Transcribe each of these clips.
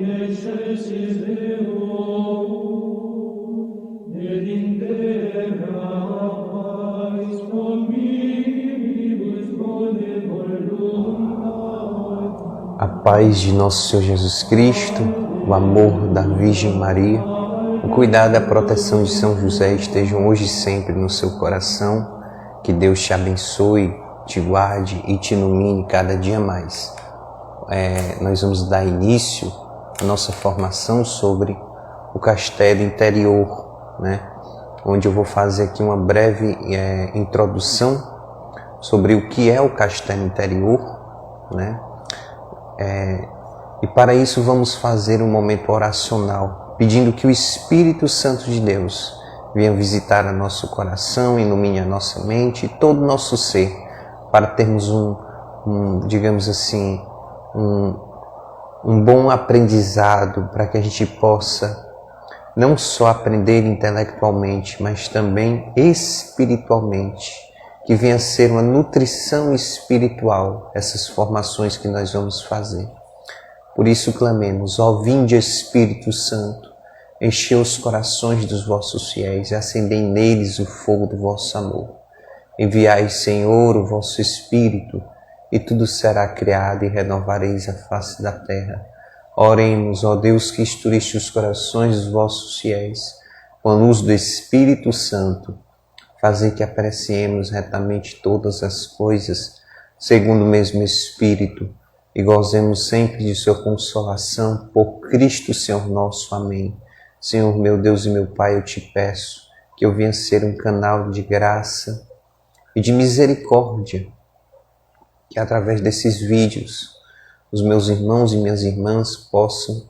excelsis Deo, et in terra pais omnibus bone voluntas. A paz de nosso Senhor Jesus Cristo, o amor da Virgem Maria, o cuidado e a proteção de São José estejam hoje e sempre no seu coração. Que Deus te abençoe, te guarde e te ilumine cada dia mais. Nós vamos dar início à nossa formação sobre o castelo interior, né? Onde eu vou fazer aqui uma breve introdução sobre o que é o castelo interior, né? E para isso vamos fazer um momento oracional, pedindo que o Espírito Santo de Deus venha visitar o nosso coração, ilumine a nossa mente e todo o nosso ser, para termos digamos assim, um bom aprendizado, para que a gente possa não só aprender intelectualmente, mas também espiritualmente, que venha a ser uma nutrição espiritual, essas formações que nós vamos fazer. Por isso clamemos: ó vinde Espírito Santo, enchei os corações dos vossos fiéis e acendei neles o fogo do vosso amor. Enviai, Senhor, o vosso Espírito, e tudo será criado e renovareis a face da terra. Oremos, ó Deus, que instruíste os corações dos vossos fiéis, com a luz do Espírito Santo, fazer que apreciemos retamente todas as coisas, segundo o mesmo Espírito, e gozemos sempre de sua consolação, por Cristo Senhor nosso. Amém. Senhor meu Deus e meu Pai, eu te peço que eu venha ser um canal de graça e de misericórdia, que através desses vídeos os meus irmãos e minhas irmãs possam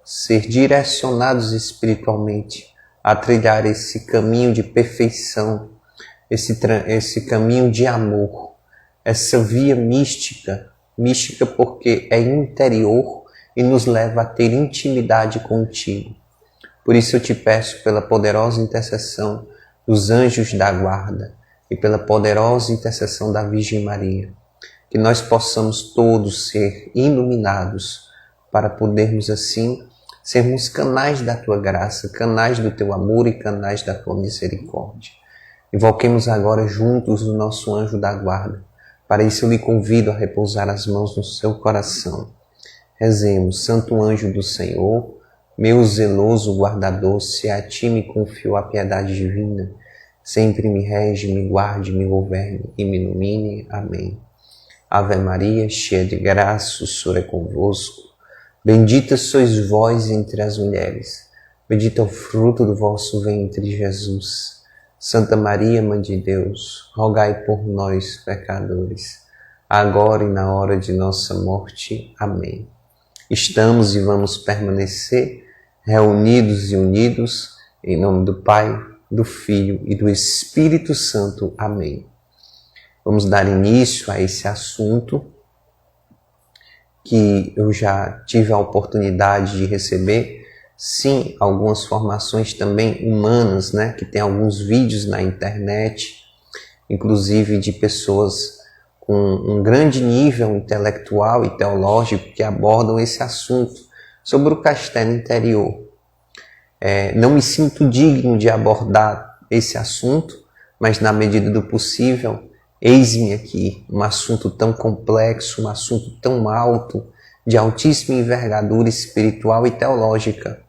ser direcionados espiritualmente a trilhar esse caminho de perfeição, esse caminho de amor, essa via mística porque é interior e nos leva a ter intimidade contigo. Por isso eu te peço, pela poderosa intercessão dos anjos da guarda e pela poderosa intercessão da Virgem Maria, que nós possamos todos ser iluminados para podermos assim sermos canais da tua graça, canais do teu amor e canais da tua misericórdia. Invoquemos agora juntos o nosso anjo da guarda. Para isso eu lhe convido a repousar as mãos no seu coração. Rezemos: Santo anjo do Senhor, meu zeloso guardador, se a ti me confio a piedade divina, sempre me rege, me guarde, me governe e me ilumine. Amém. Ave Maria, cheia de graça, o Senhor é convosco. Bendita sois vós entre as mulheres. Bendito é o fruto do vosso ventre, Jesus. Santa Maria, Mãe de Deus, rogai por nós, pecadores, agora e na hora de nossa morte. Amém. Estamos e vamos permanecer reunidos e unidos em nome do Pai, do Filho e do Espírito Santo. Amém. Vamos dar início a esse assunto que eu já tive a oportunidade de receber, sim, algumas formações também humanas, né, que tem alguns vídeos na internet, inclusive de pessoas com um grande nível intelectual e teológico que abordam esse assunto sobre o castelo interior. Não me sinto digno de abordar esse assunto, mas na medida do possível, eis-me aqui, um assunto tão complexo, um assunto tão alto, de altíssima envergadura espiritual e teológica,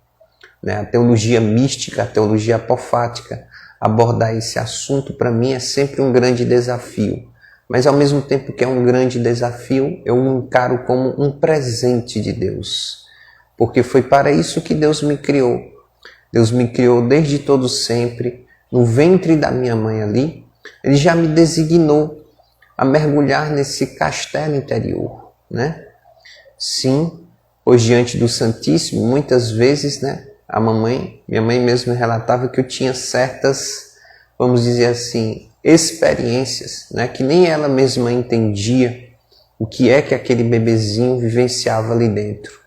né? A teologia mística, a teologia apofática. Abordar esse assunto para mim é sempre um grande desafio, mas ao mesmo tempo que é um grande desafio, eu o encaro como um presente de Deus, porque foi para isso que Deus me criou. Deus me criou desde todo sempre, no ventre da minha mãe ali. Ele já me designou a mergulhar nesse castelo interior, né? Sim, pois diante do Santíssimo, muitas vezes, né, minha mãe mesmo relatava que eu tinha certas, vamos dizer assim, experiências, né, que nem ela mesma entendia o que é que aquele bebezinho vivenciava ali dentro,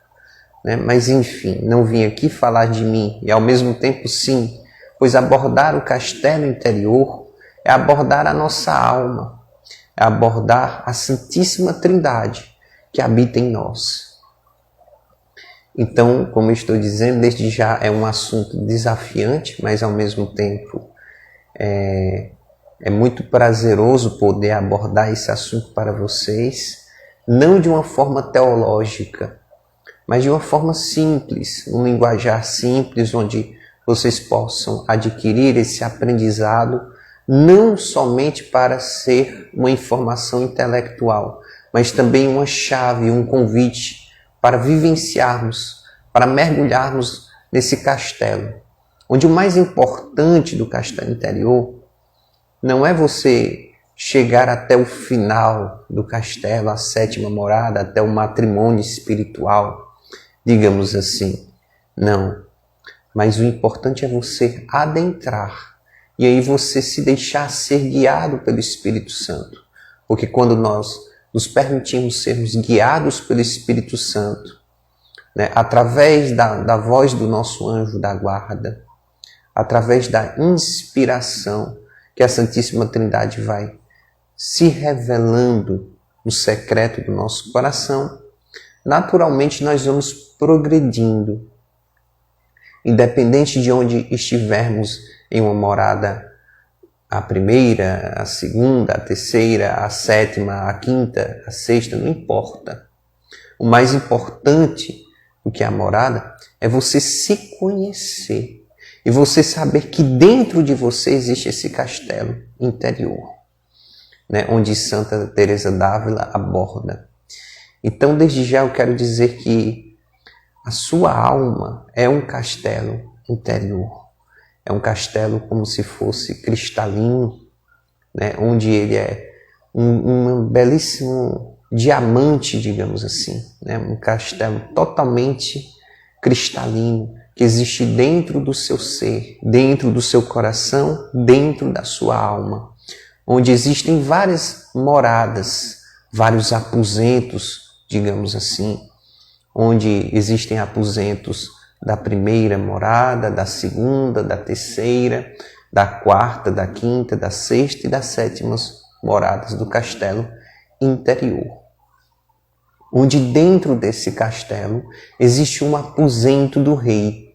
né? Mas enfim, não vim aqui falar de mim e ao mesmo tempo sim, pois abordar o castelo interior é abordar a nossa alma, é abordar a Santíssima Trindade que habita em nós. Então, como eu estou dizendo, desde já é um assunto desafiante, mas ao mesmo tempo é muito prazeroso poder abordar esse assunto para vocês, não de uma forma teológica, mas de uma forma simples, um linguajar simples, onde vocês possam adquirir esse aprendizado, não somente para ser uma informação intelectual, mas também uma chave, um convite para vivenciarmos, para mergulharmos nesse castelo, onde o mais importante do castelo interior não é você chegar até o final do castelo, a sétima morada, até o matrimônio espiritual, digamos assim. Não. Mas o importante é você adentrar e aí você se deixar ser guiado pelo Espírito Santo. Porque quando nós nos permitimos sermos guiados pelo Espírito Santo, né, através da voz do nosso anjo da guarda, através da inspiração que a Santíssima Trindade vai se revelando no secreto do nosso coração, naturalmente nós vamos progredindo. Independente de onde estivermos em uma morada, a primeira, a segunda, a terceira, a sétima, a quinta, a sexta, não importa. O mais importante do que a morada é você se conhecer e você saber que dentro de você existe esse castelo interior, né, onde Santa Teresa d'Ávila aborda. Então, desde já eu quero dizer que a sua alma é um castelo interior. É um castelo como se fosse cristalino, né, onde ele é um belíssimo diamante, digamos assim, né, um castelo totalmente cristalino, que existe dentro do seu ser, dentro do seu coração, dentro da sua alma, onde existem várias moradas, vários aposentos, digamos assim, onde existem aposentos da primeira morada, da segunda, da terceira, da quarta, da quinta, da sexta e das sétimas moradas do castelo interior. Onde dentro desse castelo existe um aposento do rei,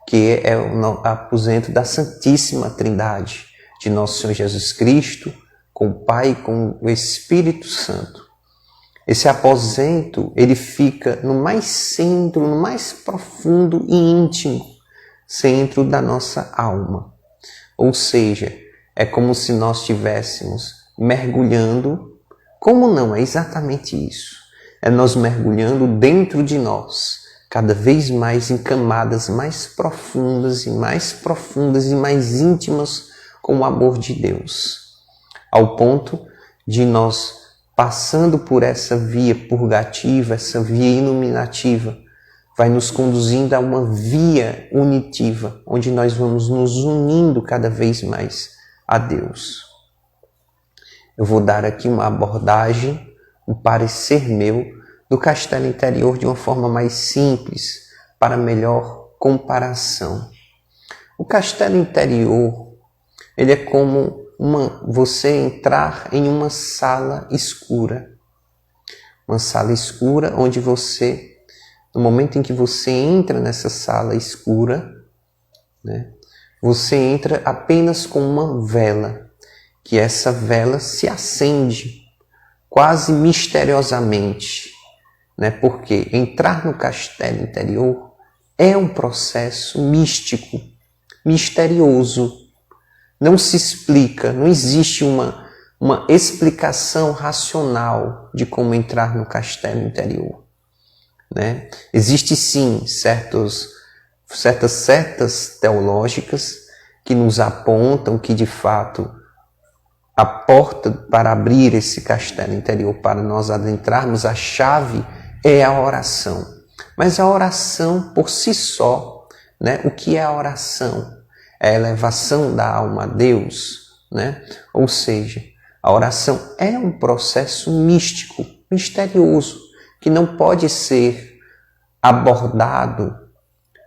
que é o aposento da Santíssima Trindade, de Nosso Senhor Jesus Cristo, com o Pai e com o Espírito Santo. Esse aposento, ele fica no mais centro, no mais profundo e íntimo centro da nossa alma. Ou seja, é como se nós estivéssemos mergulhando, como não? É exatamente isso. É nós mergulhando dentro de nós, cada vez mais em camadas mais profundas e mais íntimas com o amor de Deus. Ao ponto de nós, passando por essa via purgativa, essa via iluminativa, vai nos conduzindo a uma via unitiva, onde nós vamos nos unindo cada vez mais a Deus. Eu vou dar aqui uma abordagem, um parecer meu, do castelo interior de uma forma mais simples, para melhor comparação. O castelo interior, ele é como você entrar em uma sala escura. Uma sala escura onde você, no momento em que você entra nessa sala escura, né, você entra apenas com uma vela, que essa vela se acende quase misteriosamente, né, porque entrar no castelo interior é um processo místico, misterioso. Não se explica, não existe uma explicação racional de como entrar no castelo interior, né? Existe sim certas setas teológicas que nos apontam que de fato a porta para abrir esse castelo interior, para nós adentrarmos, a chave é a oração. Mas a oração por si só, né? O que é a oração? É a elevação da alma a Deus, né? Ou seja, a oração é um processo místico, misterioso, que não pode ser abordado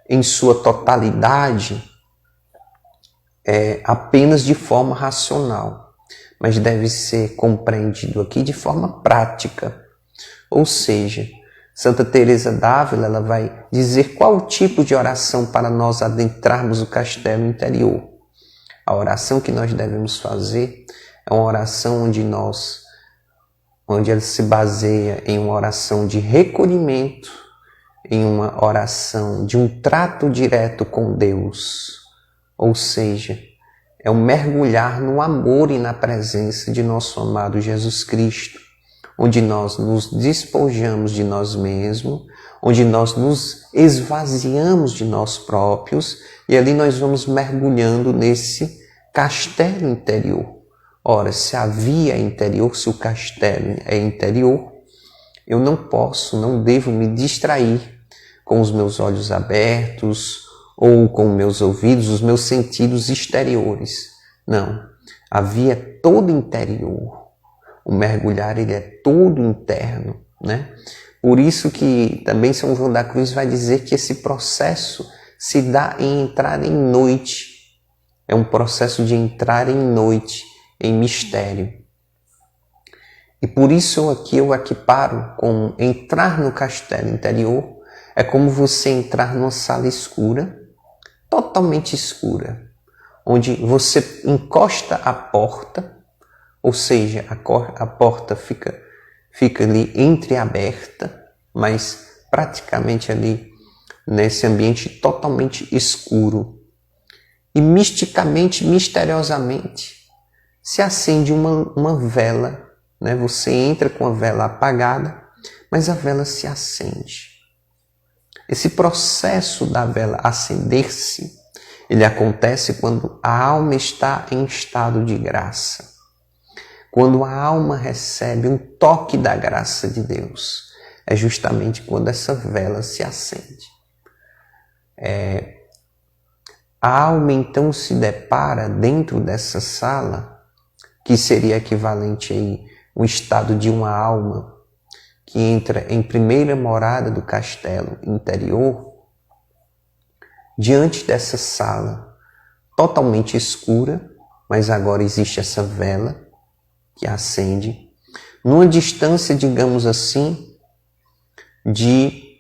em sua totalidade apenas de forma racional, mas deve ser compreendido aqui de forma prática. Ou seja, Santa Teresa d'Ávila, ela vai dizer qual o tipo de oração para nós adentrarmos o castelo interior. A oração que nós devemos fazer é uma oração onde ela se baseia em uma oração de recolhimento, em uma oração de um trato direto com Deus. Ou seja, é um mergulhar no amor e na presença de nosso amado Jesus Cristo, onde nós nos despojamos de nós mesmos, onde nós nos esvaziamos de nós próprios e ali nós vamos mergulhando nesse castelo interior. Ora, se a via é interior, se o castelo é interior, eu não devo me distrair com os meus olhos abertos ou com meus ouvidos, os meus sentidos exteriores. Não, a via é toda interior. O mergulhar, ele é todo interno, né? Por isso que também São João da Cruz vai dizer que esse processo se dá em entrar em noite. É um processo de entrar em noite, em mistério. E por isso aqui eu equiparo com entrar no castelo interior. É como você entrar numa sala escura, totalmente escura, onde você encosta a porta, ou seja, a porta fica ali entreaberta, mas praticamente ali nesse ambiente totalmente escuro. E misticamente, misteriosamente, se acende uma vela, né? Você entra com a vela apagada, mas a vela se acende. Esse processo da vela acender-se, ele acontece quando a alma está em estado de graça. Quando a alma recebe um toque da graça de Deus, é justamente quando essa vela se acende. A alma então se depara dentro dessa sala, que seria equivalente a um estado de uma alma que entra em primeira morada do castelo interior, diante dessa sala totalmente escura, mas agora existe essa vela que acende, numa distância, digamos assim, de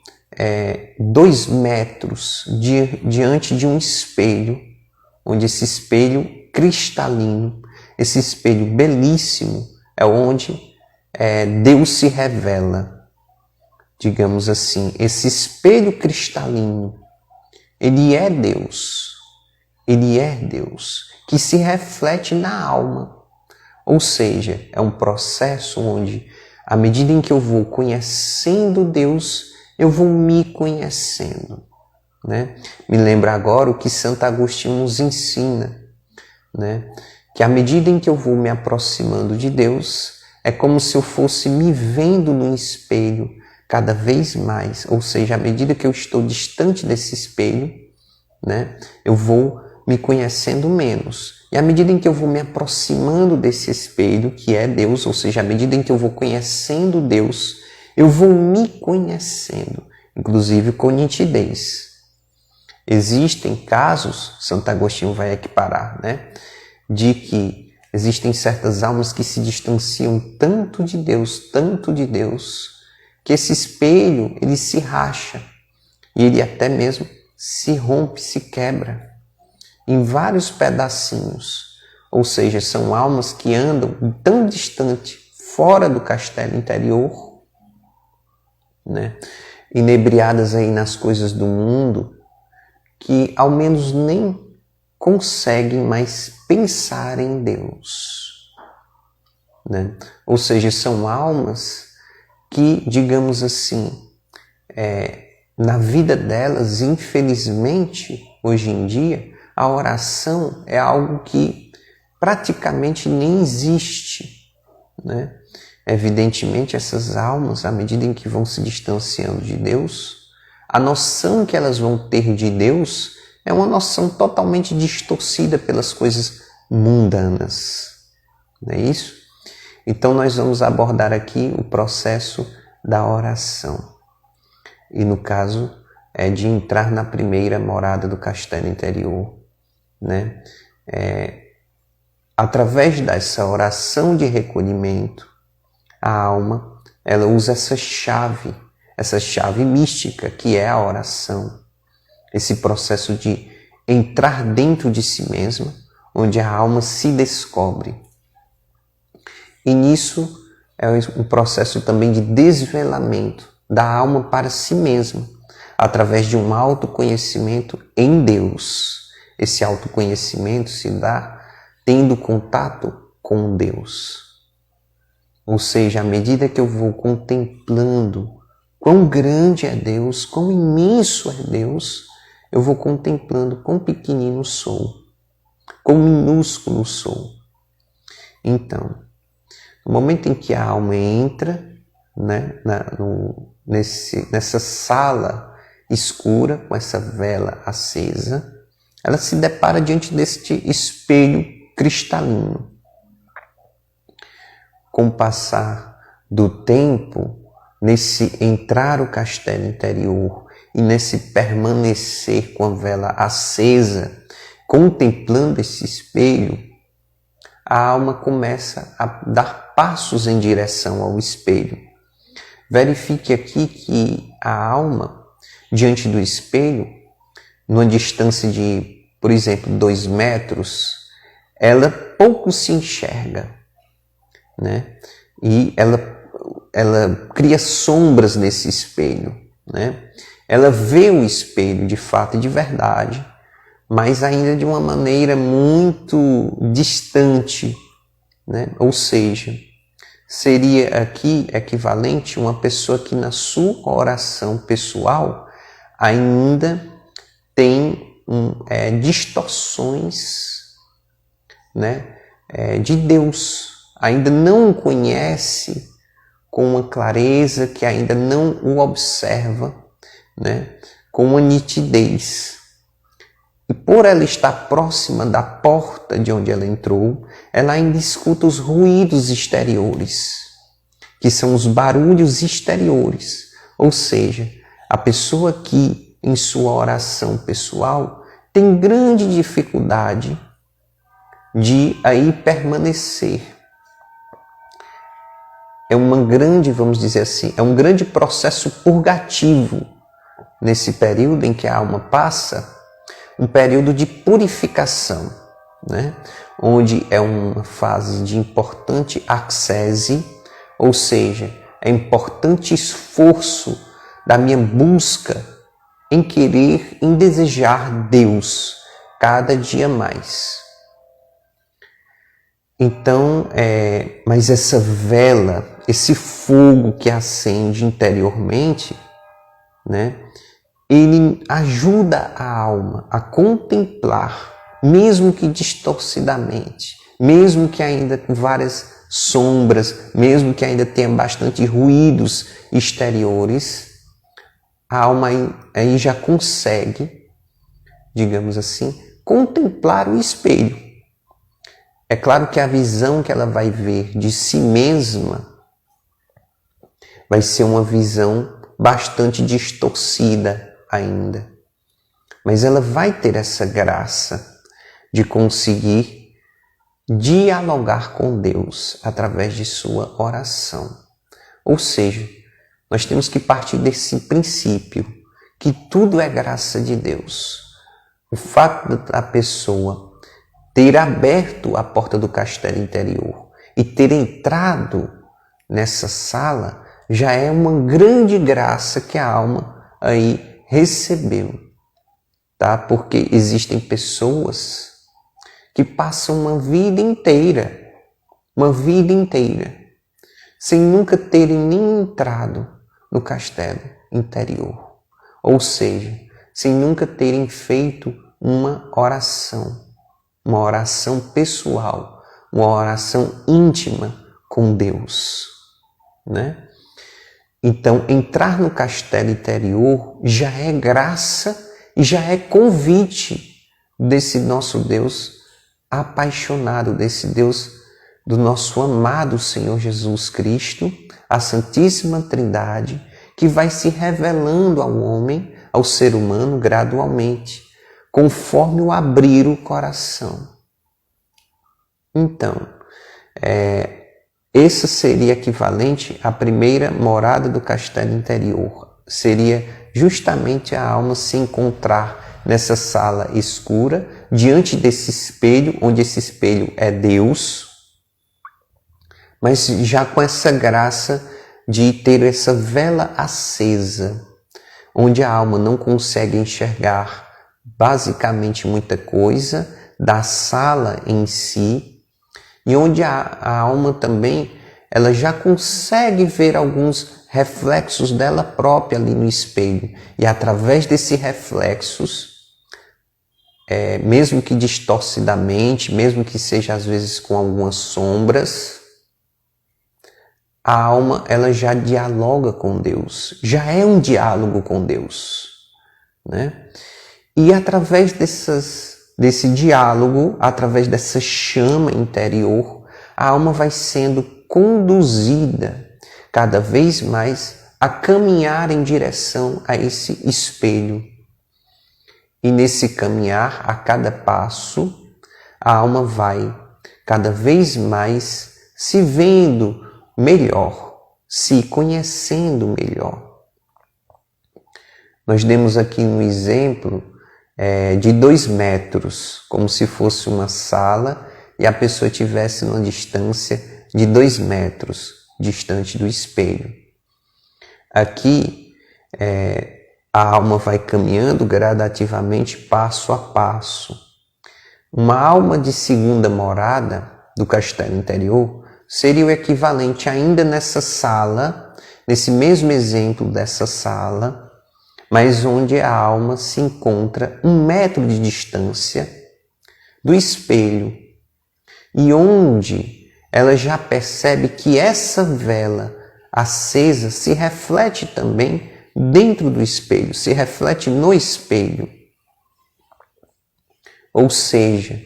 2 metros diante de um espelho, onde esse espelho cristalino, esse espelho belíssimo, é onde Deus se revela, digamos assim. Esse espelho cristalino, ele é Deus, que se reflete na alma. Ou seja, é um processo onde, à medida em que eu vou conhecendo Deus, eu vou me conhecendo, né? Me lembra agora o que Santo Agostinho nos ensina, né? Que à medida em que eu vou me aproximando de Deus, é como se eu fosse me vendo no espelho cada vez mais. Ou seja, à medida que eu estou distante desse espelho, né, eu vou me conhecendo menos. E à medida em que eu vou me aproximando desse espelho, que é Deus, ou seja, à medida em que eu vou conhecendo Deus, eu vou me conhecendo, inclusive com nitidez. Existem casos, Santo Agostinho vai equiparar, né, de que existem certas almas que se distanciam tanto de Deus, que esse espelho, ele se racha e ele até mesmo se rompe, se quebra em vários pedacinhos. Ou seja, são almas que andam tão distante, fora do castelo interior, né, inebriadas aí nas coisas do mundo, que ao menos nem conseguem mais pensar em Deus, né? Ou seja, são almas que, digamos assim, na vida delas, infelizmente, hoje em dia, a oração é algo que praticamente nem existe, né? Evidentemente, essas almas, à medida em que vão se distanciando de Deus, a noção que elas vão ter de Deus é uma noção totalmente distorcida pelas coisas mundanas. Não é isso? Então, nós vamos abordar aqui o processo da oração. E, no caso, é de entrar na primeira morada do castelo interior, né? Através dessa oração de recolhimento, a alma, ela usa essa chave, essa chave mística que é a oração, esse processo de entrar dentro de si mesma, onde a alma se descobre. E nisso é um processo também de desvelamento da alma para si mesma, através de um autoconhecimento em Deus. Esse autoconhecimento se dá tendo contato com Deus. Ou seja, à medida que eu vou contemplando quão grande é Deus, quão imenso é Deus, eu vou contemplando quão pequenino sou, quão minúsculo sou. Então, no momento em que a alma entra, né, nessa sala escura, com essa vela acesa, ela se depara diante deste espelho cristalino. Com o passar do tempo, nesse entrar o castelo interior e nesse permanecer com a vela acesa, contemplando esse espelho, a alma começa a dar passos em direção ao espelho. Verifique aqui que a alma, diante do espelho, numa distância de, por exemplo, 2 metros, ela pouco se enxerga, né? E ela cria sombras nesse espelho, né? Ela vê o espelho de fato e de verdade, mas ainda de uma maneira muito distante, né? Ou seja, seria aqui equivalente uma pessoa que na sua oração pessoal ainda tem distorções, né, de Deus, ainda não o conhece com uma clareza, que ainda não o observa, né, com uma nitidez. E por ela estar próxima da porta de onde ela entrou, ela ainda escuta os ruídos exteriores, que são os barulhos exteriores. Ou seja, a pessoa que em sua oração pessoal tem grande dificuldade de aí permanecer. É uma grande, vamos dizer assim, é um grande processo purgativo nesse período em que a alma passa, um período de purificação, né? Onde é uma fase de importante ascese, ou seja, é importante esforço da minha busca em querer, em desejar Deus cada dia mais. Então, mas essa vela, esse fogo que acende interiormente, né? Ele ajuda a alma a contemplar, mesmo que distorcidamente, mesmo que ainda com várias sombras, mesmo que ainda tenha bastante ruídos exteriores, a alma aí já consegue, digamos assim, contemplar o espelho. É claro que a visão que ela vai ver de si mesma vai ser uma visão bastante distorcida ainda. Mas ela vai ter essa graça de conseguir dialogar com Deus através de sua oração. Ou seja, nós temos que partir desse princípio que tudo é graça de Deus. O fato da pessoa ter aberto a porta do castelo interior e ter entrado nessa sala já é uma grande graça que a alma aí recebeu, tá? Porque existem pessoas que passam uma vida inteira, sem nunca terem nem entrado no castelo interior. Ou seja, sem nunca terem feito uma oração pessoal, uma oração íntima com Deus, né? Então, entrar no castelo interior já é graça e já é convite desse nosso Deus apaixonado, desse Deus do nosso amado Senhor Jesus Cristo, a Santíssima Trindade, que vai se revelando ao homem, ao ser humano, gradualmente, conforme o abrir o coração. Então, esse seria equivalente à primeira morada do castelo interior. Seria justamente a alma se encontrar nessa sala escura, diante desse espelho, onde esse espelho é Deus, mas já com essa graça de ter essa vela acesa, onde a alma não consegue enxergar basicamente muita coisa da sala em si, e onde a alma também ela já consegue ver alguns reflexos dela própria ali no espelho. E através desses reflexos, mesmo que distorcidamente, mesmo que seja às vezes com algumas sombras, a alma ela já dialoga com Deus, já é um diálogo com Deus, né? E através desse diálogo, através dessa chama interior, a alma vai sendo conduzida cada vez mais a caminhar em direção a esse espelho. E nesse caminhar, a cada passo, a alma vai cada vez mais se vendo melhor, se conhecendo melhor. Nós demos aqui um exemplo de 2 metros, como se fosse uma sala e a pessoa estivesse numa distância de 2 metros distante do espelho. Aqui a alma vai caminhando gradativamente, passo a passo. Uma alma de segunda morada do castelo interior seria o equivalente ainda nessa sala, nesse mesmo exemplo dessa sala, mas onde a alma se encontra 1 metro de distância do espelho e onde ela já percebe que essa vela acesa se reflete também dentro do espelho, se reflete no espelho. Ou seja,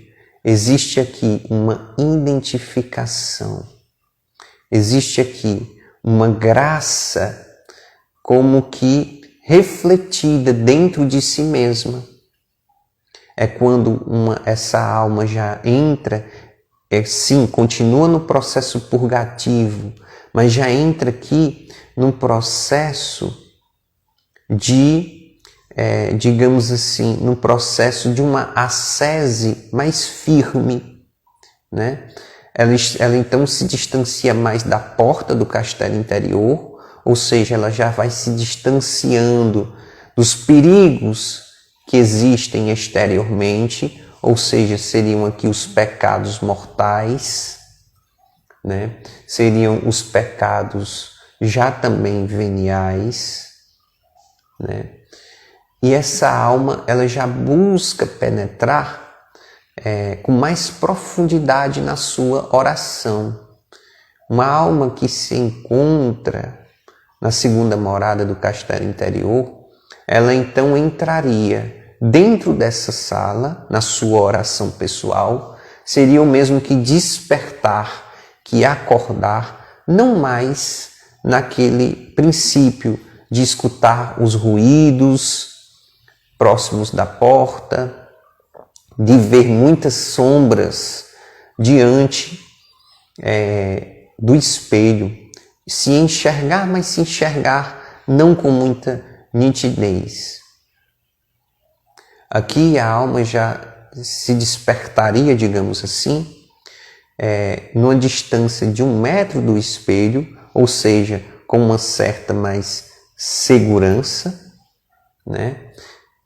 existe aqui uma identificação, existe aqui uma graça como que refletida dentro de si mesma. É quando essa alma já entra, sim, continua no processo purgativo, mas já entra aqui num processo de, digamos assim, num processo de uma ascese mais firme, né? Ela então se distancia mais da porta do castelo interior, ou seja, ela já vai se distanciando dos perigos que existem exteriormente, ou seja, seriam aqui os pecados mortais, né? Seriam os pecados já também veniais, né? E essa alma ela já busca penetrar com mais profundidade na sua oração. Uma alma que se encontra na segunda morada do castelo interior, ela então entraria dentro dessa sala, na sua oração pessoal, seria o mesmo que despertar, que acordar, não mais naquele princípio de escutar os ruídos próximos da porta, de ver muitas sombras diante do espelho, se enxergar, mas se enxergar não com muita nitidez. Aqui a alma já se despertaria, digamos assim, numa distância de 1 metro do espelho, ou seja, com uma certa mais segurança, né?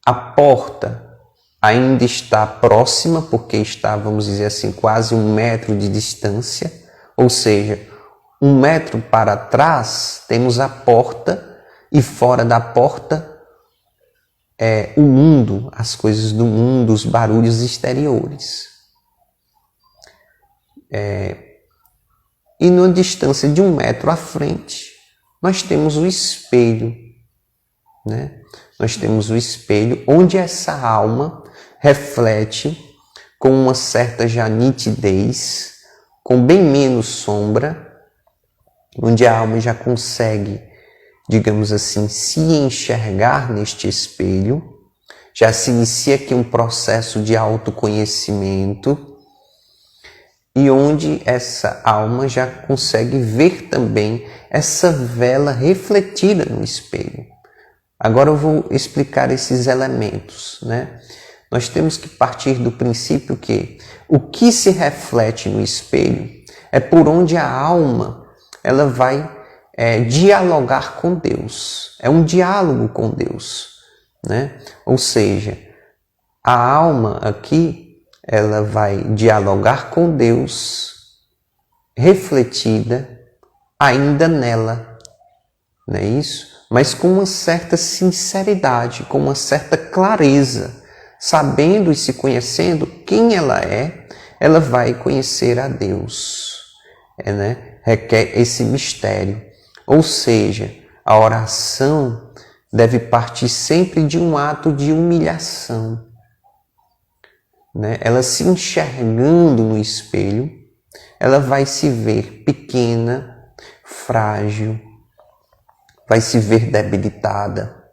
A porta ainda está próxima, porque está, vamos dizer assim, quase 1 metro de distância, ou seja, 1 metro para trás temos a porta e fora da porta o mundo, as coisas do mundo, os barulhos exteriores. E numa distância de 1 metro à frente, nós temos o espelho, né? Nós temos o espelho onde essa alma reflete com uma certa já nitidez, com bem menos sombra, onde a alma já consegue, digamos assim, se enxergar neste espelho, já se inicia aqui um processo de autoconhecimento, e onde essa alma já consegue ver também essa vela refletida no espelho. Agora eu vou explicar esses elementos, né? Nós temos que partir do princípio que o que se reflete no espelho é por onde a alma ela vai dialogar com Deus. É um diálogo com Deus, né? Ou seja, a alma aqui ela vai dialogar com Deus refletida ainda nela, não é isso? Mas com uma certa sinceridade, com uma certa clareza, sabendo e se conhecendo quem ela vai conhecer a Deus, né? Requer esse mistério. Ou seja, a oração deve partir sempre de um ato de humilhação, né? Ela se enxergando no espelho, ela vai se ver pequena, frágil, vai se ver debilitada,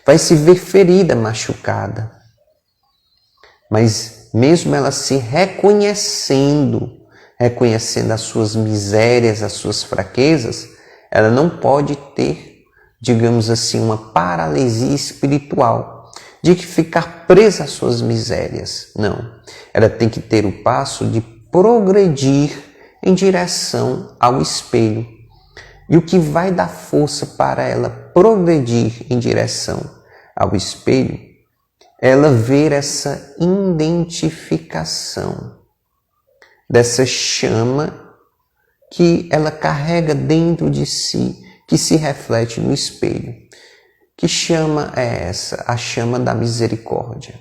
vai se ver ferida, machucada. Mas mesmo ela se reconhecendo as suas misérias, as suas fraquezas, ela não pode ter, digamos assim, uma paralisia espiritual de ficar presa às suas misérias. Não. Ela tem que ter o passo de progredir em direção ao espelho. E o que vai dar força para ela progredir em direção ao espelho, ela ver essa identificação dessa chama que ela carrega dentro de si, que se reflete no espelho. Que chama é essa? A chama da misericórdia.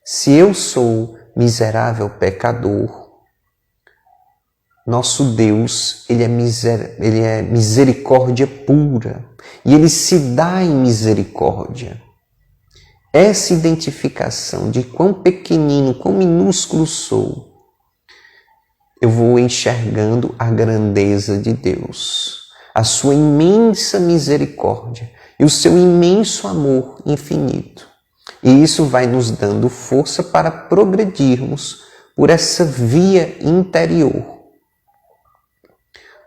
Se eu sou miserável pecador, nosso Deus, ele é misericórdia pura e ele se dá em misericórdia. Essa identificação de quão pequenino, quão minúsculo sou, eu vou enxergando a grandeza de Deus, a sua imensa misericórdia e o seu imenso amor infinito. E isso vai nos dando força para progredirmos por essa via interior,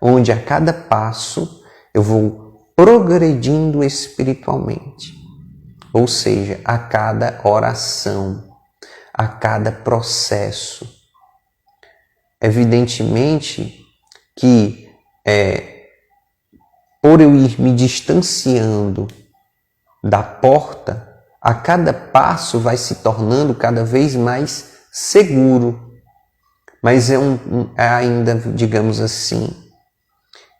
onde a cada passo eu vou progredindo espiritualmente. Ou seja, a cada oração, a cada processo. Evidentemente que por eu ir me distanciando da porta, a cada passo vai se tornando cada vez mais seguro. Mas é ainda, digamos assim,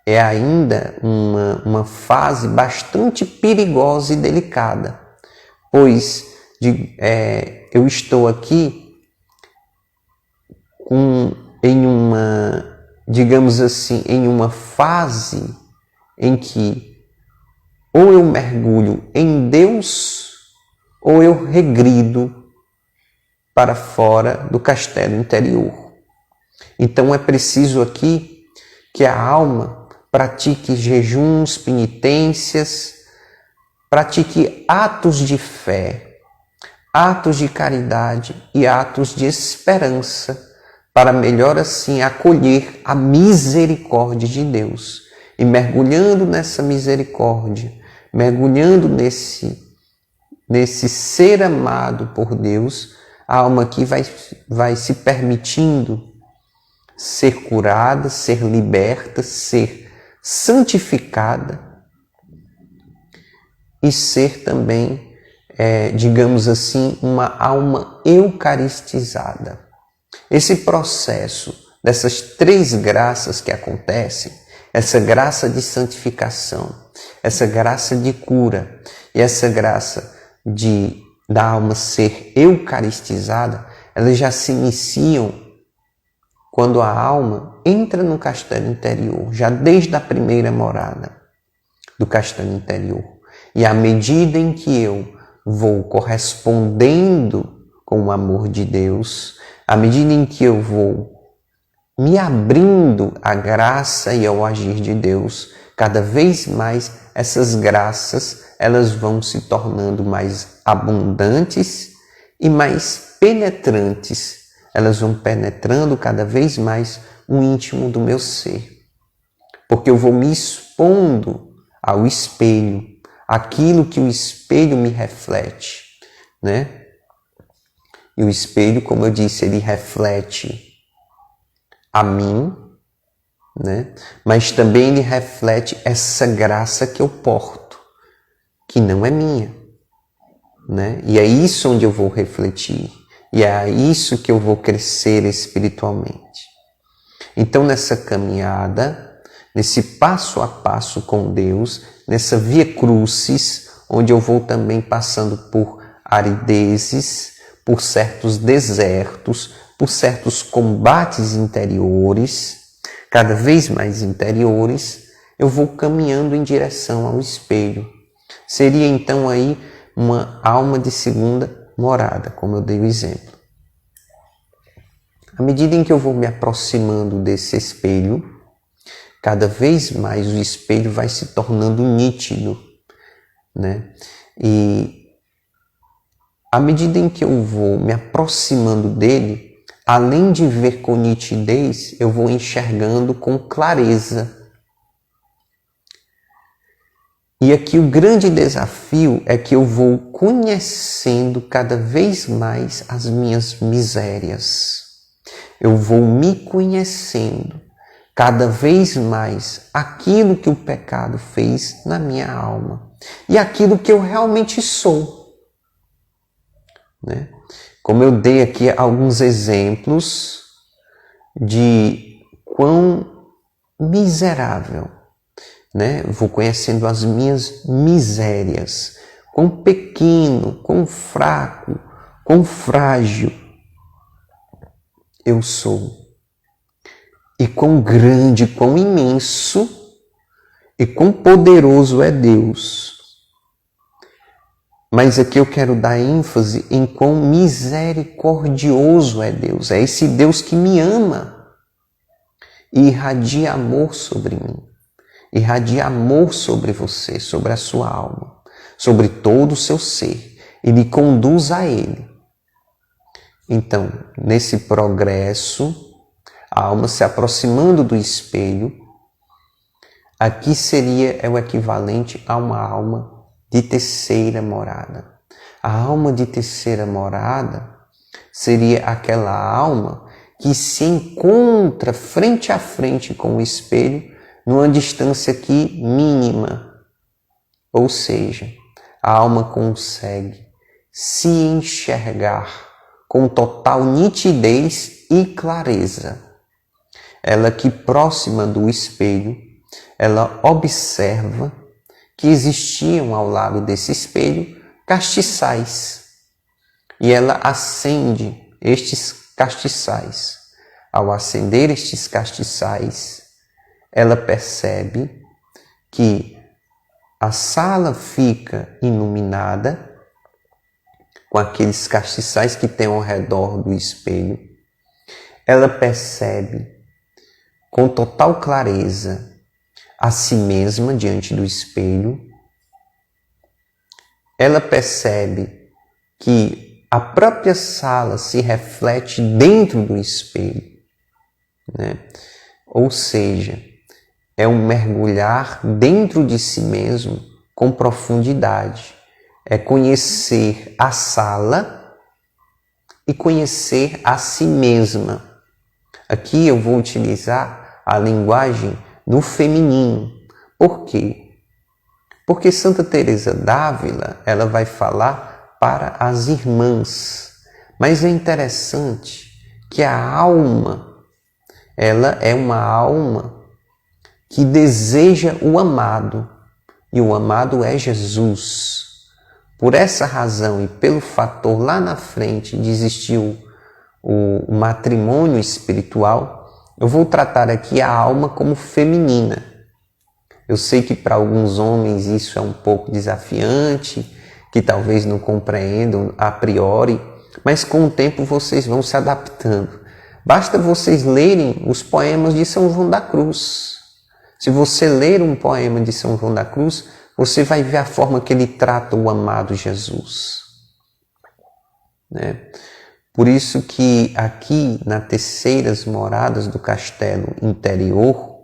é ainda uma fase bastante perigosa e delicada, pois eu estou aqui em uma fase em que ou eu mergulho em Deus ou eu regrido para fora do castelo interior. Então é preciso aqui que a alma pratique jejuns, penitências, pratique atos de fé, atos de caridade e atos de esperança, para melhor assim acolher a misericórdia de Deus. E mergulhando nessa misericórdia, mergulhando nesse ser amado por Deus, a alma aqui vai se permitindo ser curada, ser liberta, ser santificada e ser também, digamos assim, uma alma eucaristizada. Esse processo dessas três graças que acontecem, essa graça de santificação, essa graça de cura e essa graça da alma ser eucaristizada, elas já se iniciam quando a alma entra no castelo interior, já desde a primeira morada do castelo interior. E à medida em que eu vou correspondendo com o amor de Deus, à medida em que eu vou me abrindo à graça e ao agir de Deus, cada vez mais essas graças elas vão se tornando mais abundantes e mais penetrantes elas vão penetrando cada vez mais o íntimo do meu ser. Porque eu vou me expondo ao espelho, aquilo que o espelho me reflete, né? E o espelho, como eu disse, ele reflete a mim, né? Mas também ele reflete essa graça que eu porto, que não é minha, né? E é isso onde eu vou refletir, e é isso que eu vou crescer espiritualmente. Então, nessa caminhada, nesse passo a passo com Deus, nessa via crucis, onde eu vou também passando por aridezes, por certos desertos, por certos combates interiores, cada vez mais interiores, eu vou caminhando em direção ao espelho. Seria então aí uma alma de segunda morada, como eu dei o exemplo. À medida em que eu vou me aproximando desse espelho, cada vez mais o espelho vai se tornando nítido, né? E à medida em que eu vou me aproximando dele, além de ver com nitidez, eu vou enxergando com clareza. E aqui o grande desafio é que eu vou conhecendo cada vez mais as minhas misérias. Eu vou me conhecendo cada vez mais aquilo que o pecado fez na minha alma e aquilo que eu realmente sou, né? Como eu dei aqui alguns exemplos de quão miserável, né? Eu vou conhecendo as minhas misérias, quão pequeno, quão fraco, quão frágil eu sou. E quão grande, quão imenso e quão poderoso é Deus. Mas aqui eu quero dar ênfase em quão misericordioso é Deus. É esse Deus que me ama e irradia amor sobre mim. Irradia amor sobre você, sobre a sua alma, sobre todo o seu ser e lhe conduz a Ele. Então, nesse progresso, a alma se aproximando do espelho, aqui é o equivalente a uma alma de terceira morada. A alma de terceira morada seria aquela alma que se encontra frente a frente com o espelho numa distância aqui mínima. Ou seja, a alma consegue se enxergar com total nitidez e clareza. Ela aqui próxima do espelho, ela observa que existiam ao lado desse espelho castiçais. E ela acende estes castiçais. Ao acender estes castiçais, ela percebe que a sala fica iluminada com aqueles castiçais que tem ao redor do espelho. Ela percebe com total clareza a si mesma diante do espelho. Ela percebe que a própria sala se reflete dentro do espelho, né? Ou seja, é um mergulhar dentro de si mesmo com profundidade. É conhecer a sala e conhecer a si mesma. Aqui eu vou utilizar a linguagem no feminino. Por quê? Porque Santa Teresa d'Ávila, ela vai falar para as irmãs. Mas é interessante que a alma, ela é uma alma que deseja o amado. E o amado é Jesus. Por essa razão e pelo fator lá na frente de existir o matrimônio espiritual, eu vou tratar aqui a alma como feminina. Eu sei que para alguns homens isso é um pouco desafiante, que talvez não compreendam a priori, mas com o tempo vocês vão se adaptando. Basta vocês lerem os poemas de São João da Cruz. Se você ler um poema de São João da Cruz, você vai ver a forma que ele trata o amado Jesus, né? Por isso que aqui, nas terceiras moradas do castelo interior,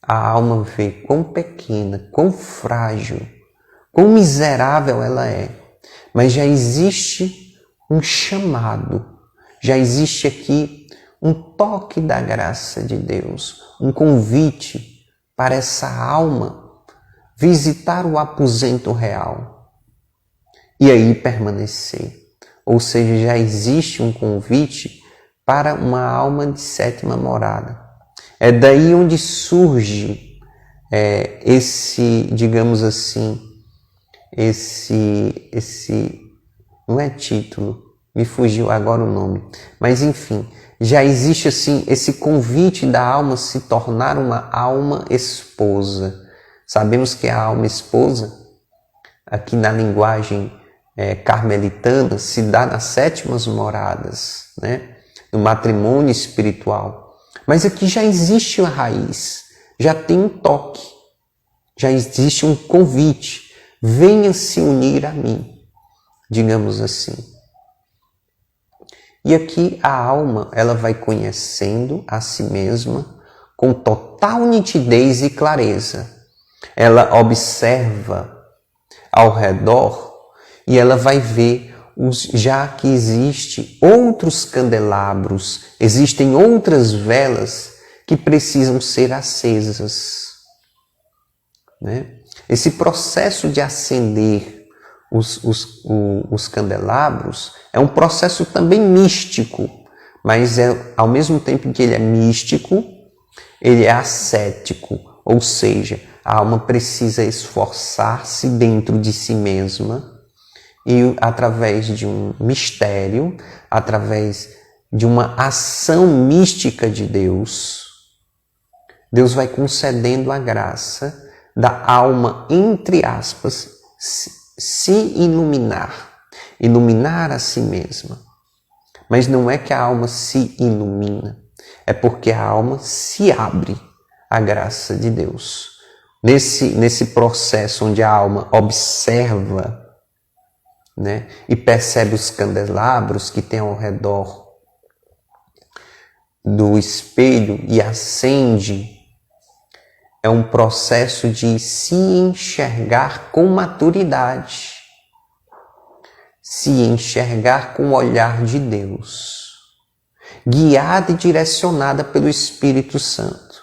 a alma vê quão pequena, quão frágil, quão miserável ela é. Mas já existe um chamado, já existe aqui um toque da graça de Deus, um convite para essa alma visitar o aposento real e aí permanecer. Ou seja, já existe um convite para uma alma de sétima morada. É daí onde surge digamos assim, não é título, me fugiu agora o nome, mas enfim, já existe assim esse convite da alma se tornar uma alma esposa. Sabemos que a alma esposa, aqui na linguagem carmelitana, se dá nas sétimas moradas, né? No matrimônio espiritual. Mas aqui já existe uma raiz, já tem um toque, já existe um convite. Venha se unir a mim, digamos assim. E aqui a alma, ela vai conhecendo a si mesma com total nitidez e clareza. Ela observa ao redor e ela vai ver, já que existem outros candelabros, existem outras velas que precisam ser acesas, né? Esse processo de acender os candelabros é um processo também místico, mas ao mesmo tempo que ele é místico, ele é ascético, ou seja, a alma precisa esforçar-se dentro de si mesma e através de um mistério, através de uma ação mística de Deus, Deus vai concedendo a graça da alma, entre aspas, se iluminar a si mesma. Mas não é que a alma se ilumina, é porque a alma se abre à graça de Deus. Nesse processo onde a alma observa, né, e percebe os candelabros que tem ao redor do espelho e acende, é um processo de se enxergar com maturidade, se enxergar com o olhar de Deus, guiada e direcionada pelo Espírito Santo.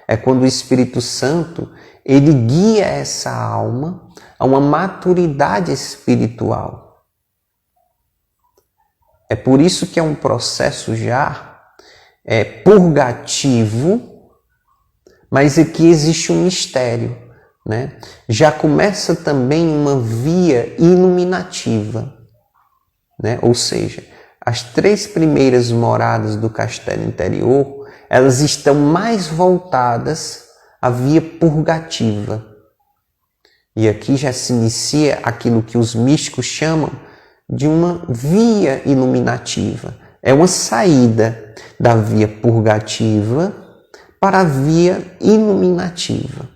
É quando o Espírito Santo, ele guia essa alma a uma maturidade espiritual. É por isso que é um processo já purgativo, mas aqui existe um mistério, né? Já começa também uma via iluminativa, né? Ou seja, as 3 primeiras moradas do castelo interior, elas estão mais voltadas à via purgativa. E aqui já se inicia aquilo que os místicos chamam de uma via iluminativa. É uma saída da via purgativa para a via iluminativa.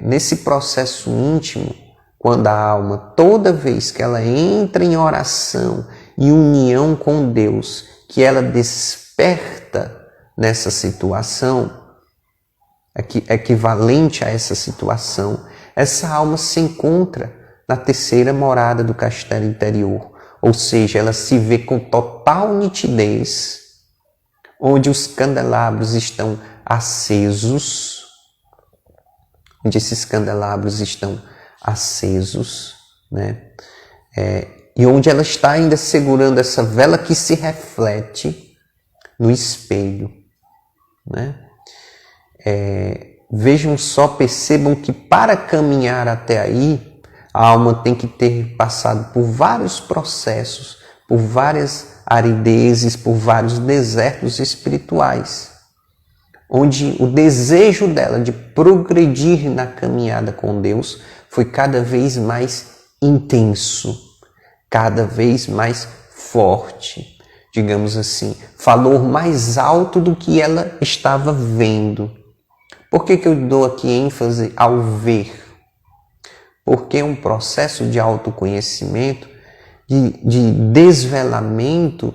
Nesse processo íntimo, quando a alma, toda vez que ela entra em oração e união com Deus, que ela desperta nessa situação, equivalente a essa situação, essa alma se encontra na terceira morada do castelo interior, ou seja, ela se vê com total nitidez, onde os candelabros estão acesos, né? E onde ela está ainda segurando essa vela que se reflete no espelho, né? Vejam só, percebam que para caminhar até aí, a alma tem que ter passado por vários processos, por várias aridezes, por vários desertos espirituais, onde o desejo dela de progredir na caminhada com Deus foi cada vez mais intenso, cada vez mais forte, digamos assim, falou mais alto do que ela estava vendo. Por que eu dou aqui ênfase ao ver? Porque um processo de autoconhecimento de desvelamento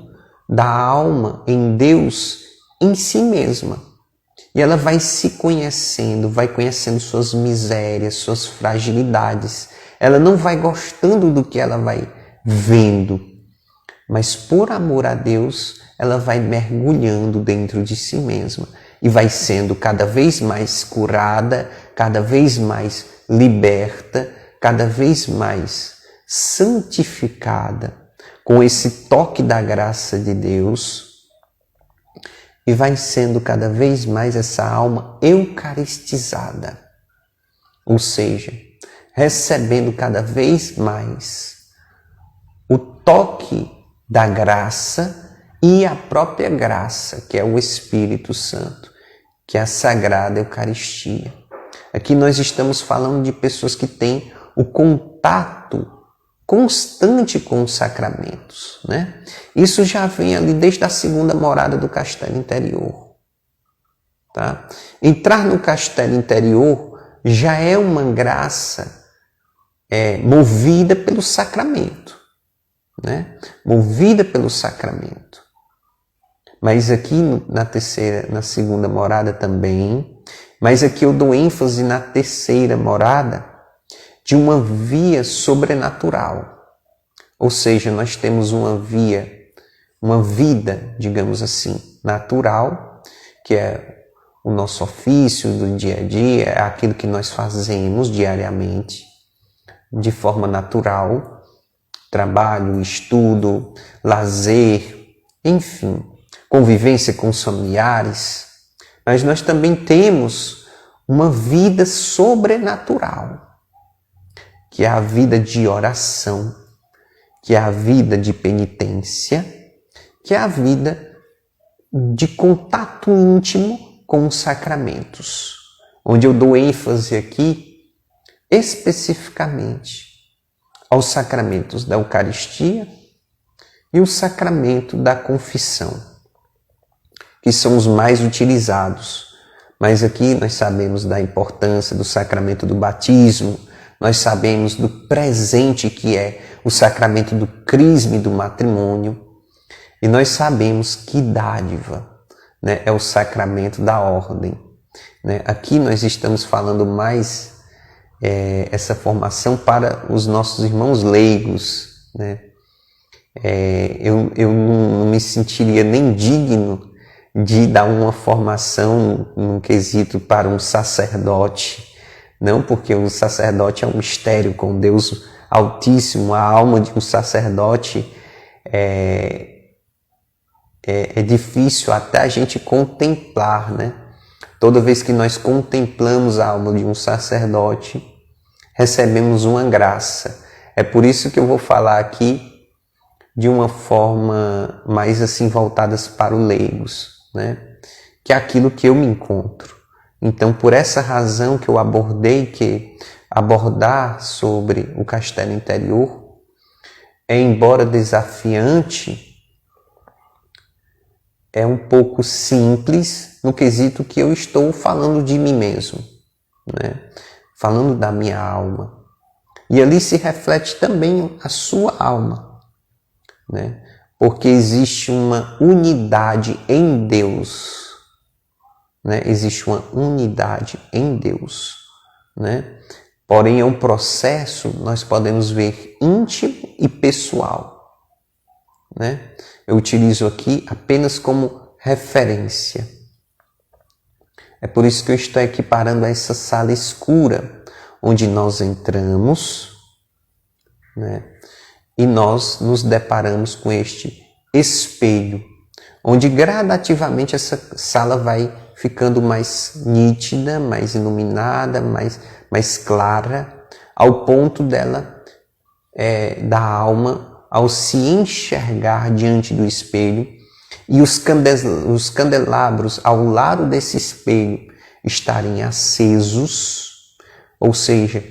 da alma em Deus em si mesma. E ela vai se conhecendo, vai conhecendo suas misérias, suas fragilidades. Ela não vai gostando do que ela vai vendo, mas por amor a Deus, ela vai mergulhando dentro de si mesma e vai sendo cada vez mais curada, cada vez mais liberta, cada vez mais santificada com esse toque da graça de Deus, e vai sendo cada vez mais essa alma eucaristizada, ou seja, recebendo cada vez mais o toque da graça e a própria graça, que é o Espírito Santo, que é a Sagrada Eucaristia. Aqui nós estamos falando de pessoas que têm o contato constante com os sacramentos, né? Isso já vem ali desde a segunda morada do castelo interior, tá? Entrar no castelo interior já é uma graça movida pelo sacramento, né? Movida pelo sacramento. Mas aqui na segunda morada também, mas aqui eu dou ênfase na terceira morada, de uma via sobrenatural. Ou seja, nós temos uma vida, digamos assim, natural, que é o nosso ofício do dia a dia, é aquilo que nós fazemos diariamente, de forma natural, trabalho, estudo, lazer, enfim, convivência com os familiares. Mas nós também temos uma vida sobrenatural, que é a vida de oração, que é a vida de penitência, que é a vida de contato íntimo com os sacramentos, onde eu dou ênfase aqui especificamente aos sacramentos da Eucaristia e o sacramento da confissão, que são os mais utilizados. Mas aqui nós sabemos da importância do sacramento do batismo, nós sabemos do presente que é o sacramento do crisma e do matrimônio, e nós sabemos que dádiva, né, é o sacramento da ordem, né? Aqui nós estamos falando mais essa formação para os nossos irmãos leigos, né? Eu não me sentiria nem digno de dar uma formação num quesito para um sacerdote, não, porque o sacerdote é um mistério com Deus Altíssimo. A alma de um sacerdote é difícil até a gente contemplar, né? Toda vez que nós contemplamos a alma de um sacerdote, recebemos uma graça. É por isso que eu vou falar aqui de uma forma mais assim voltadas para os leigos, né? Que é aquilo que eu me encontro. Então, por essa razão que eu abordei, que abordar sobre o castelo interior embora desafiante, é um pouco simples no quesito que eu estou falando de mim mesmo, né? Falando da minha alma. E ali se reflete também a sua alma, né? Porque existe uma unidade em Deus, né? Existe uma unidade em Deus, né? Porém, é um processo, nós podemos ver, íntimo e pessoal, né? Eu utilizo aqui apenas como referência. É por isso que eu estou equiparando a essa sala escura, onde nós entramos, né? E nós nos deparamos com este espelho, onde gradativamente essa sala vai ficando mais nítida, mais iluminada, mais clara, ao ponto dela, da alma, ao se enxergar diante do espelho, e os candelabros ao lado desse espelho estarem acesos, ou seja,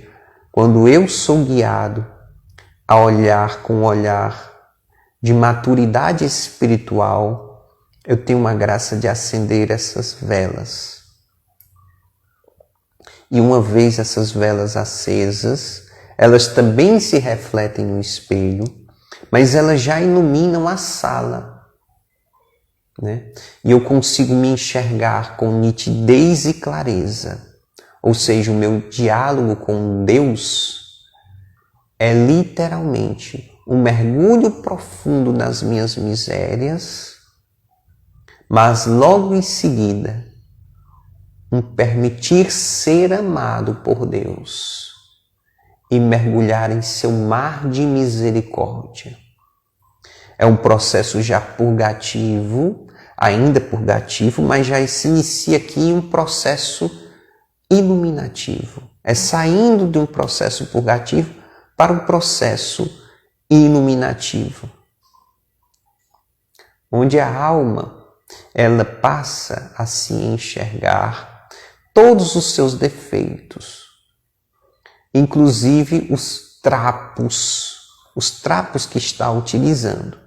quando eu sou guiado a olhar com um olhar de maturidade espiritual, eu tenho uma graça de acender essas velas. E uma vez essas velas acesas, elas também se refletem no espelho, mas elas já iluminam a sala, né? E eu consigo me enxergar com nitidez e clareza. Ou seja, o meu diálogo com Deus é literalmente um mergulho profundo nas minhas misérias, mas logo em seguida, um permitir ser amado por Deus e mergulhar em seu mar de misericórdia. É um processo já purgativo, ainda purgativo, mas já se inicia aqui um processo iluminativo. É saindo de um processo purgativo para um processo iluminativo, onde a alma ela passa a se enxergar todos os seus defeitos, inclusive os trapos que está utilizando.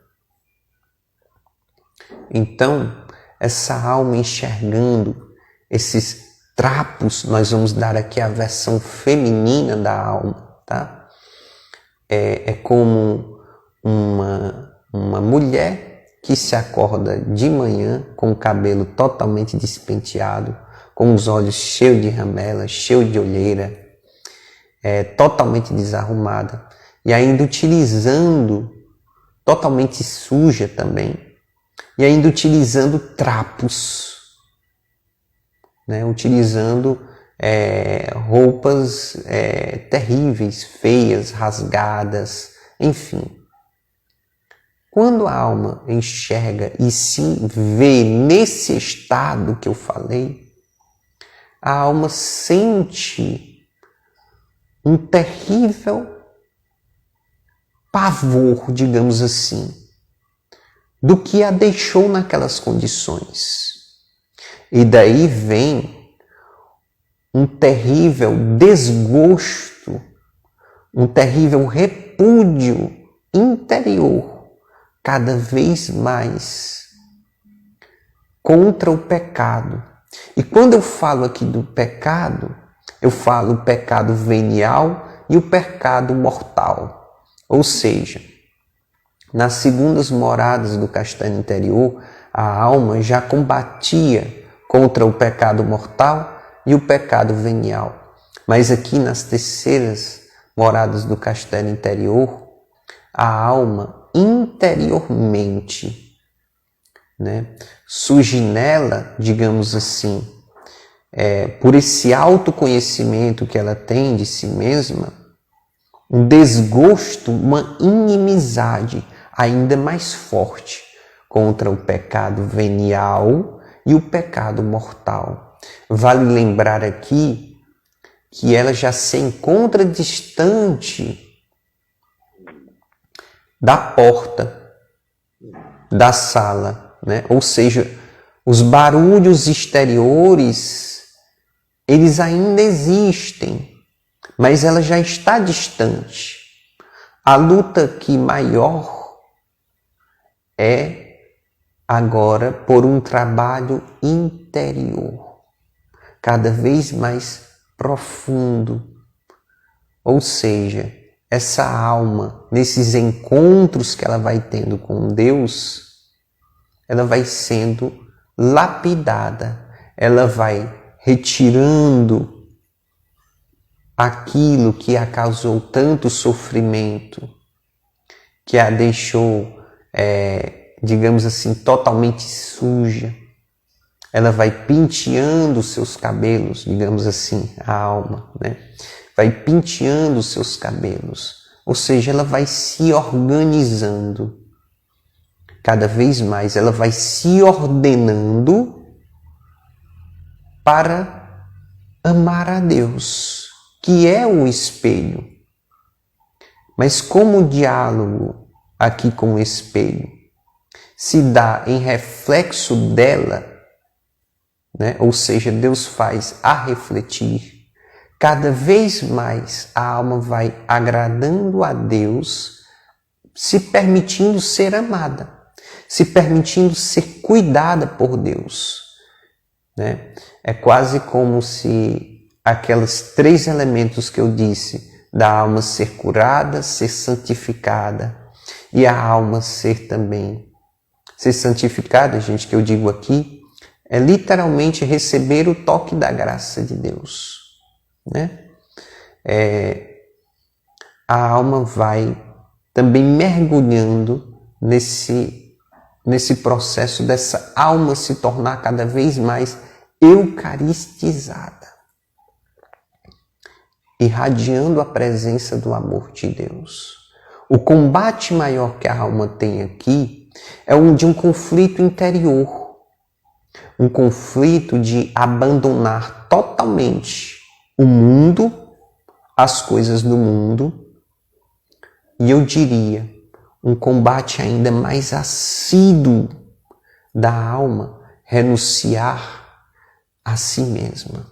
Então, essa alma enxergando esses trapos, nós vamos dar aqui a versão feminina da alma, tá? É como uma mulher que se acorda de manhã com o cabelo totalmente despenteado, com os olhos cheios de ramela, cheio de olheira, totalmente desarrumada e ainda utilizando, totalmente suja também, e ainda utilizando trapos, né? Utilizando roupas terríveis, feias, rasgadas, enfim. Quando a alma enxerga e se vê nesse estado que eu falei, a alma sente um terrível pavor, digamos assim, do que a deixou naquelas condições. E daí vem um terrível desgosto, um terrível repúdio interior, cada vez mais contra o pecado. E quando eu falo aqui do pecado, eu falo o pecado venial e o pecado mortal. Ou seja, nas segundas moradas do castelo interior, a alma já combatia contra o pecado mortal e o pecado venial. Mas aqui nas terceiras moradas do castelo interior, a alma interiormente, né, surge nela, digamos assim, por esse autoconhecimento que ela tem de si mesma, um desgosto, uma inimizade ainda mais forte contra o pecado venial e o pecado mortal. Vale lembrar aqui que ela já se encontra distante da porta da sala, né? Ou seja, os barulhos exteriores, eles ainda existem, mas ela já está distante. A luta aqui maior é agora por um trabalho interior, cada vez mais profundo. Ou seja, essa alma, nesses encontros que ela vai tendo com Deus, ela vai sendo lapidada, ela vai retirando aquilo que a causou tanto sofrimento, que a deixou, digamos assim, totalmente suja. Ela vai penteando os seus cabelos, digamos assim, a alma, né? Vai penteando os seus cabelos, ou seja, ela vai se organizando. Cada vez mais ela vai se ordenando para amar a Deus, que é o espelho. Mas como o diálogo aqui com o espelho se dá em reflexo dela, né? Ou seja, Deus faz a refletir, cada vez mais a alma vai agradando a Deus, se permitindo ser amada, se permitindo ser cuidada por Deus, né? É quase como se aqueles 3 elementos que eu disse, da alma ser curada, ser santificada e a alma ser também. Ser santificada, gente, que eu digo aqui, é literalmente receber o toque da graça de Deus, né? A alma vai também mergulhando nesse processo dessa alma se tornar cada vez mais eucaristizada, irradiando a presença do amor de Deus. O combate maior que a alma tem aqui é o de um conflito interior, um conflito de abandonar totalmente o mundo, as coisas do mundo, e eu diria, um combate ainda mais assíduo da alma, renunciar a si mesma,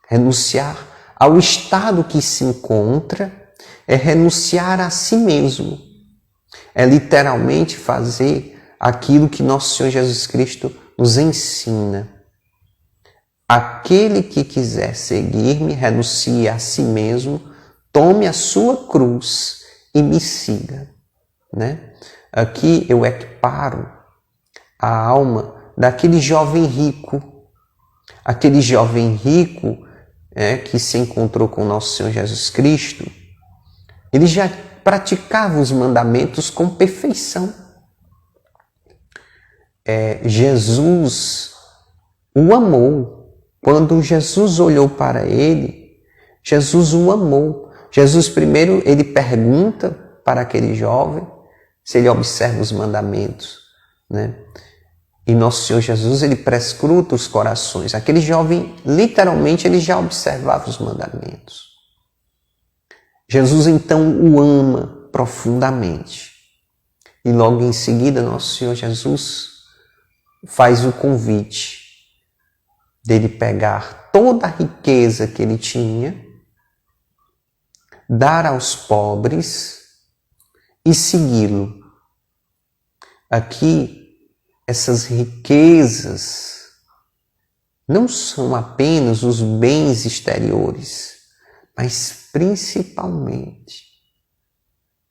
renunciar ao estado que se encontra, é renunciar a si mesmo, é literalmente fazer aquilo que nosso Senhor Jesus Cristo nos ensina. Aquele que quiser seguir-me, renuncie a si mesmo, tome a sua cruz e me siga, né? Aqui eu equiparo a alma daquele jovem rico, que se encontrou com nosso Senhor Jesus Cristo. Ele já praticava os mandamentos com perfeição. Jesus o amou. Quando Jesus olhou para ele, Jesus o amou. Jesus primeiro, ele pergunta para aquele jovem se ele observa os mandamentos, né? E nosso Senhor Jesus, ele prescruta os corações. Aquele jovem, literalmente, ele já observava os mandamentos. Jesus, então, o ama profundamente. E logo em seguida, nosso Senhor Jesus faz o convite dele pegar toda a riqueza que ele tinha, dar aos pobres e segui-lo. Aqui, essas riquezas não são apenas os bens exteriores, mas principalmente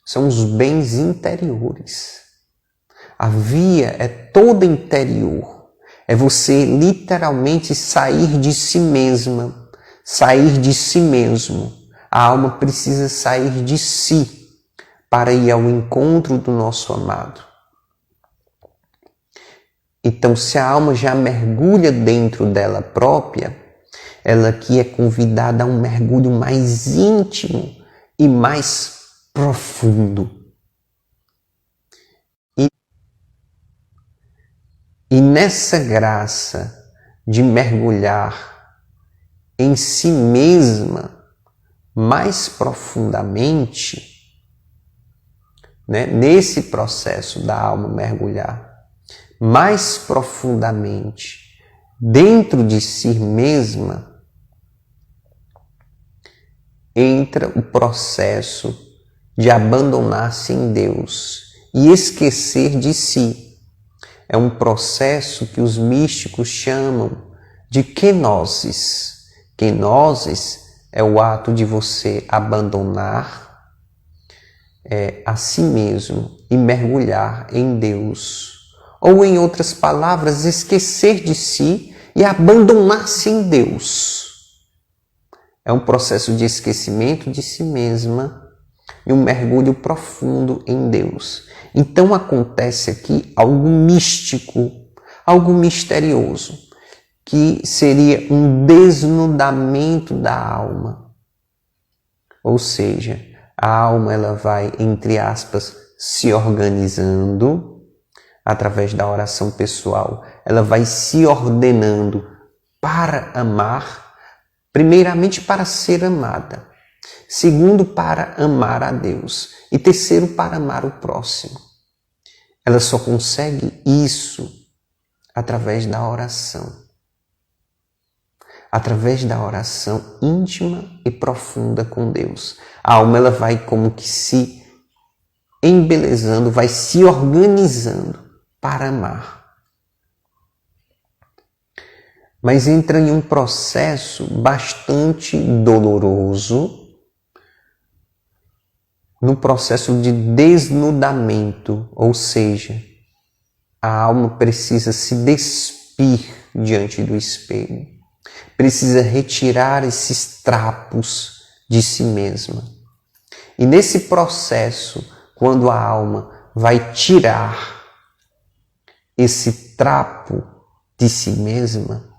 são os bens interiores. A via é toda interior. É você literalmente sair de si mesma, sair de si mesmo. A alma precisa sair de si para ir ao encontro do nosso amado. Então, se a alma já mergulha dentro dela própria, ela aqui é convidada a um mergulho mais íntimo e mais profundo. E nessa graça de mergulhar em si mesma mais profundamente, né, nesse processo da alma mergulhar mais profundamente dentro de si mesma, entra o processo de abandonar-se em Deus e esquecer de si. É um processo que os místicos chamam de kenosis. Kenosis é o ato de você abandonar a si mesmo e mergulhar em Deus. Ou, em outras palavras, esquecer de si e abandonar-se em Deus. É um processo de esquecimento de si mesma e um mergulho profundo em Deus. Então acontece aqui algo místico, algo misterioso, que seria um desnudamento da alma. Ou seja, a alma ela vai, entre aspas, se organizando através da oração pessoal. Ela vai se ordenando para amar, primeiramente para ser amada, segundo para amar a Deus e terceiro para amar o próximo. Ela só consegue isso através da oração. Através da oração íntima e profunda com Deus. A alma ela vai como que se embelezando, vai se organizando para amar. Mas entra em um processo bastante doloroso, no processo de desnudamento, ou seja, a alma precisa se despir diante do espelho, precisa retirar esses trapos de si mesma. E nesse processo, quando a alma vai tirar esse trapo de si mesma,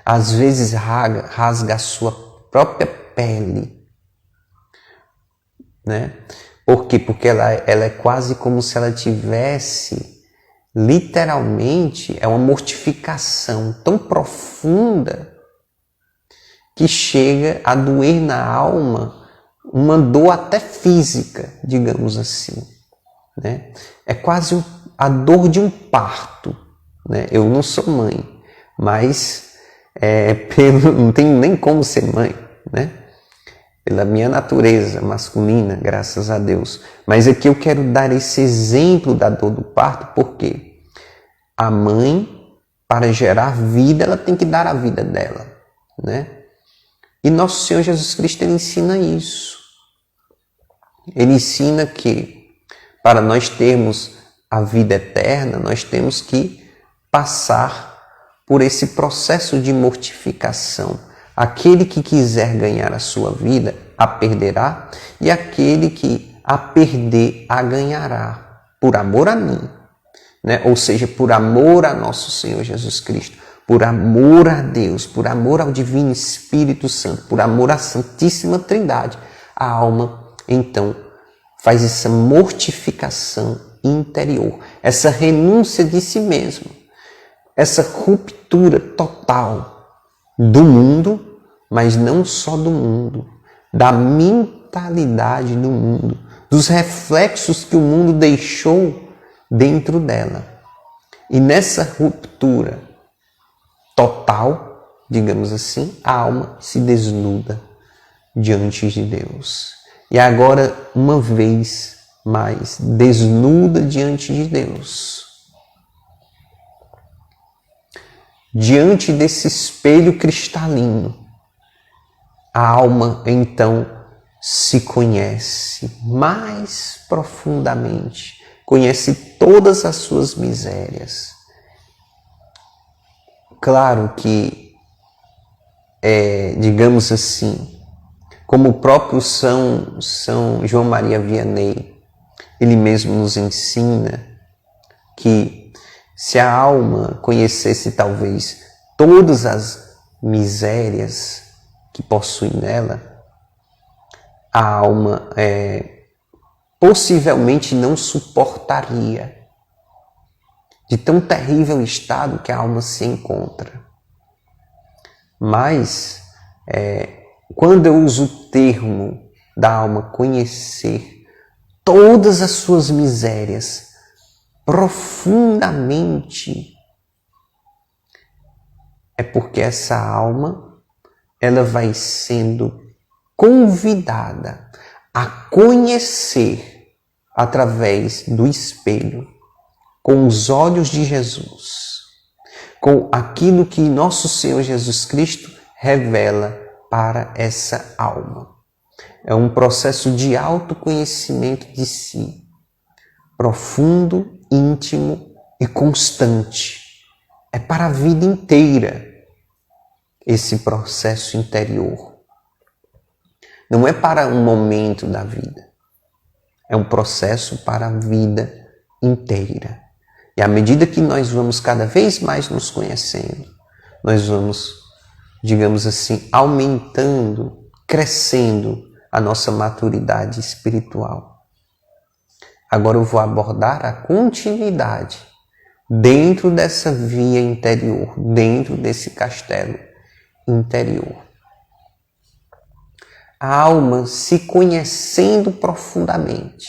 às vezes rasga a sua própria pele, né? Por quê? Porque ela é quase como se ela tivesse, literalmente, é uma mortificação tão profunda que chega a doer na alma, uma dor até física, digamos assim, né? É quase a dor de um parto, né? Eu não sou mãe, mas não tenho nem como ser mãe, né? Pela minha natureza masculina, graças a Deus. Mas aqui eu quero dar esse exemplo da dor do parto, porque a mãe, para gerar vida, ela tem que dar a vida dela, né? E nosso Senhor Jesus Cristo, ele ensina isso. Ele ensina que para nós termos a vida eterna, nós temos que passar por esse processo de mortificação. Aquele que quiser ganhar a sua vida, a perderá, e aquele que a perder, a ganhará, por amor a mim, né? Ou seja, por amor a nosso Senhor Jesus Cristo, por amor a Deus, por amor ao Divino Espírito Santo, por amor à Santíssima Trindade, a alma, então, faz essa mortificação interior, essa renúncia de si mesmo, essa ruptura total do mundo, mas não só do mundo, da mentalidade do mundo, dos reflexos que o mundo deixou dentro dela. E nessa ruptura total, digamos assim, a alma se desnuda diante de Deus. E agora, uma vez mais, desnuda diante de Deus. Diante desse espelho cristalino, a alma então se conhece mais profundamente, conhece todas as suas misérias. Claro que, digamos assim, como o próprio São João Maria Vianney, ele mesmo nos ensina que se a alma conhecesse talvez todas as misérias que possui nela, a alma possivelmente não suportaria de tão terrível estado que a alma se encontra. Mas, quando eu uso o termo da alma conhecer todas as suas misérias profundamente, é porque essa alma, ela vai sendo convidada a conhecer através do espelho, com os olhos de Jesus, com aquilo que nosso Senhor Jesus Cristo revela para essa alma. É um processo de autoconhecimento de si, profundo, íntimo e constante. É para a vida inteira esse processo interior. Não é para um momento da vida. É um processo para a vida inteira. E à medida que nós vamos cada vez mais nos conhecendo, nós vamos, digamos assim, aumentando, crescendo a nossa maturidade espiritual. Agora eu vou abordar a continuidade dentro dessa via interior, dentro desse castelo interior. A alma se conhecendo profundamente,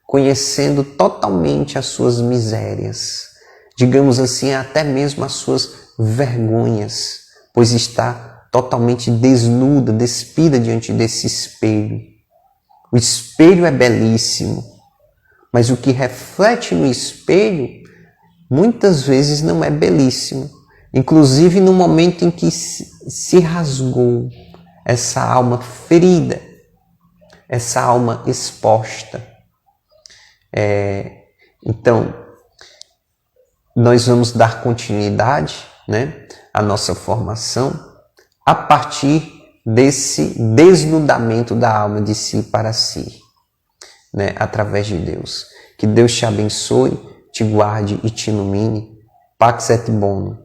conhecendo totalmente as suas misérias, digamos assim, até mesmo as suas vergonhas, pois está totalmente desnuda, despida diante desse espelho. O espelho é belíssimo, mas o que reflete no espelho muitas vezes não é belíssimo. Inclusive no momento em que se rasgou essa alma ferida, essa alma exposta, Então, nós vamos dar continuidade, né, à nossa formação a partir desse desnudamento da alma de si para si, né, através de Deus. Que Deus te abençoe, te guarde e te ilumine. Pax et bonum.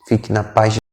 Fique na paz de